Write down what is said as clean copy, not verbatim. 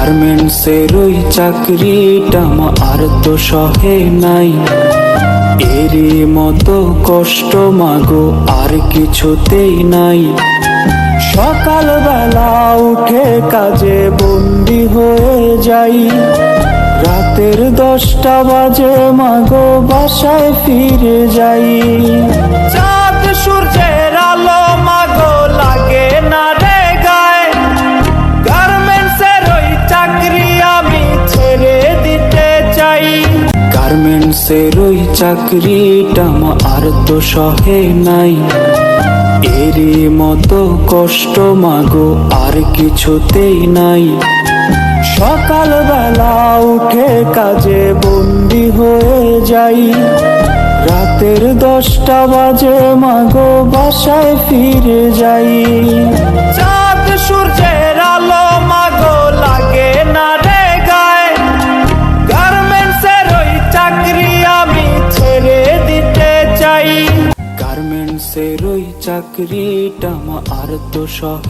গার্মেন্টসের ওই চাকরিটা আর তো সহে নাই, এরই মতো কষ্ট মাগো আর কিছুতেই নাই। সকালবেলা উঠে কাজে বন্দি হয়ে যাই, রাতের 10টা বাজে মাগো বাসায় ফিরে যাই। চাঁদ সূর্যের আলো মাগো লাগে না রে গায়ে, গার্মেন্টসের ওই চাকরি আমি ছেড়ে দিতে চাই। গার্মেন্টসের ওই চাকরিটা আর তো সহে নাই, এরই মতো কষ্ট মাগো আর কিছুতেই নাই। সকালবেলা উঠে কাজে বন্দি হয়ে যাই, রাতের 10টা বাজে মাগো বাসায় ফিরে যাই। চাঁদ সূর্যের আলো মাগো লাগে না রে গায়ে, গার্মেন্টসের ওই চাকরি আমি ছেড়ে দিতে চাই। গার্মেন্টসের ওই চাকরিটা আর তো সহ